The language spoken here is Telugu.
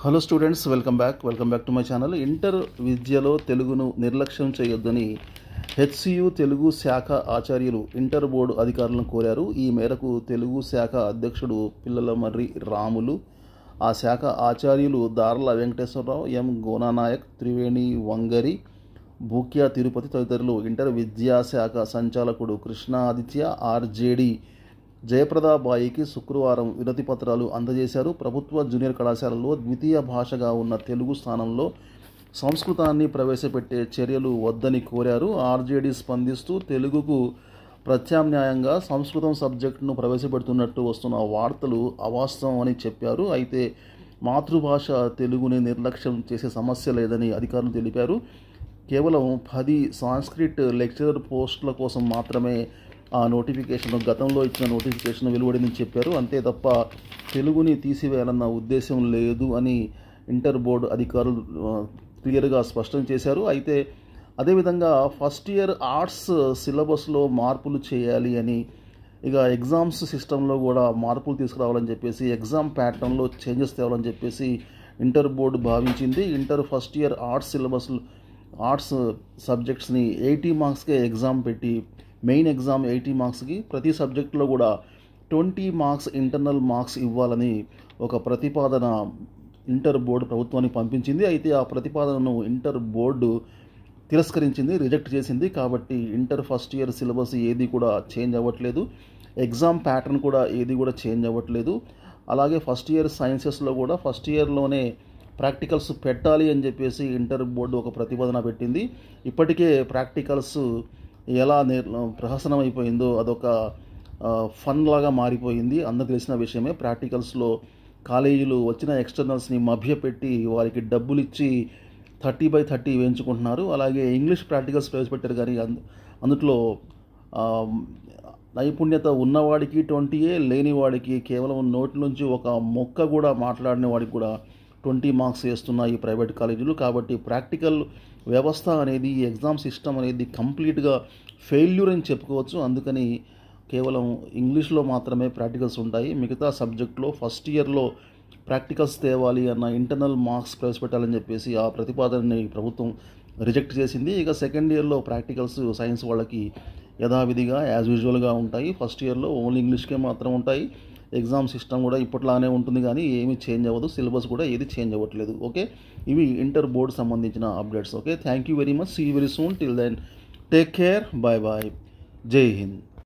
Hello students, welcome back to my channel. Inter విద్యలో తెలుగును నిర్లక్ష్యం చేయొద్దని హెచ్సియు తెలుగు శాఖ ఆచార్యులు ఇంటర్ బోర్డు అధికారులను కోరారు. ఈ మేరకు తెలుగు శాఖ అధ్యక్షుడు పిల్లలమర్రి రాములు, ఆ శాఖ ఆచార్యులు దార్ల వెంకటేశ్వరరావు, ఎం గోనానాయక్, త్రివేణి వంగరి, భూక్యా తిరుపతి తదితరులు ఇంటర్ విద్యాశాఖ సంచాలకుడు కృష్ణాదిత్య ఆర్జేడి జయప్రదాబాయికి శుక్రవారం వినతి పత్రాలు అందజేశారు. ప్రభుత్వ జూనియర్ కళాశాలలో ద్వితీయ భాషగా ఉన్న తెలుగు స్థానంలో సంస్కృతాన్ని ప్రవేశపెట్టే చర్యలు వద్దని కోరారు. ఆర్జేడీ స్పందిస్తూ తెలుగుకు ప్రత్యామ్నాయంగా సంస్కృతం సబ్జెక్టును ప్రవేశపెడుతున్నట్టు వస్తున్న వార్తలు అవాస్తవం అని చెప్పారు. అయితే మాతృభాష తెలుగుని నిర్లక్ష్యం చేసే సమస్య లేదని అధికారులు తెలిపారు. కేవలం 10 సాంస్క్రిట్ లెక్చరర్ పోస్టుల కోసం మాత్రమే ఆ నోటిఫికేషన్, గతంలో ఇచ్చిన నోటిఫికేషన్ వెలువడిందని చెప్పారు. అంతే తప్ప తెలుగుని తీసివేయాలన్న ఉద్దేశం లేదు అని ఇంటర్ బోర్డు అధికారులు క్లియర్గా స్పష్టం చేశారు. అయితే అదేవిధంగా ఫస్ట్ ఇయర్ ఆర్ట్స్ సిలబస్లో మార్పులు చేయాలి అని, ఇక ఎగ్జామ్స్ సిస్టంలో కూడా మార్పులు తీసుకురావాలని చెప్పేసి, ఎగ్జామ్ ప్యాటర్న్లో చేంజెస్ తేవాలని చెప్పేసి ఇంటర్ బోర్డు భావించింది. ఇంటర్ ఫస్ట్ ఇయర్ ఆర్ట్స్ సబ్జెక్ట్స్ని 80 మార్క్స్కే ఎగ్జామ్ పెట్టి, మెయిన్ ఎగ్జామ్ 80 మార్క్స్కి, ప్రతి సబ్జెక్టులో కూడా 20 మార్క్స్ ఇంటర్నల్ మార్క్స్ ఇవ్వాలని ఒక ప్రతిపాదన ఇంటర్ బోర్డు ప్రభుత్వానికి పంపించింది. అయితే ఆ ప్రతిపాదనను ఇంటర్ బోర్డు తిరస్కరించింది, రిజెక్ట్ చేసింది. కాబట్టి ఇంటర్ ఫస్ట్ ఇయర్ సిలబస్ ఏది కూడా చేంజ్ అవ్వట్లేదు, ఎగ్జామ్ ప్యాటర్న్ కూడా ఏది కూడా చేంజ్ అవ్వట్లేదు. అలాగే ఫస్ట్ ఇయర్ సైన్సెస్లో కూడా ఫస్ట్ ఇయర్లోనే ప్రాక్టికల్స్ పెట్టాలి అని చెప్పేసి ఇంటర్ బోర్డు ఒక ప్రతిపాదన పెట్టింది. ఇప్పటికే ప్రాక్టికల్స్ ఎలా ప్రహసనం అయిపోయిందో అదొక ఫన్ లాగా మారిపోయింది. అందరికి తెలిసిన విషయమే. ప్రాక్టికల్స్లో కాలేజీలు వచ్చిన ఎక్స్టర్నల్స్ని మభ్యపెట్టి వారికి డబ్బులు ఇచ్చి 30/30 వేయించుకుంటున్నారు. అలాగే ఇంగ్లీష్ ప్రాక్టికల్స్ ప్రవేశపెట్టారు, కానీ అందులో నైపుణ్యత ఉన్నవాడికి 20, లేనివాడికి కేవలం నోటి నుంచి ఒక మొక్క కూడా మాట్లాడిన వాడికి కూడా 20 మార్క్స్ వేస్తున్నాయి ఈ ప్రైవేట్ కాలేజీలు. కాబట్టి ప్రాక్టికల్ వ్యవస్థ అనేది, ఈ ఎగ్జామ్ సిస్టమ్ అనేది కంప్లీట్గా ఫెయిల్యూర్ అని చెప్పుకోవచ్చు. అందుకని కేవలం ఇంగ్లీష్లో మాత్రమే ప్రాక్టికల్స్ ఉంటాయి. మిగతా సబ్జెక్టులో ఫస్ట్ ఇయర్లో ప్రాక్టికల్స్ తేవాలి అన్న, ఇంటర్నల్ మార్క్స్ ప్రవేశపెట్టాలని చెప్పేసి ఆ ప్రతిపాదనని ప్రభుత్వం రిజెక్ట్ చేసింది. ఇక సెకండ్ ఇయర్లో ప్రాక్టికల్స్ సైన్స్ వాళ్ళకి యథావిధిగా యాజ్ యూజువల్గా ఉంటాయి. ఫస్ట్ ఇయర్లో ఓన్లీ ఇంగ్లీష్కే మాత్రం ఉంటాయి. ఎగ్జామ్ సిస్టమ్ కూడా ఇప్పట్లానే ఉంటుంది, కానీ ఏమీ చేంజ్ అవ్వదు. సిలబస్ కూడా ఏది చేంజ్ అవ్వట్లేదు. ఓకే, ఇవి ఇంటర్ బోర్డు సంబంధించిన updates. Okay, thank you very much. See you very soon. Till then take care. Bye bye. జై హింద్.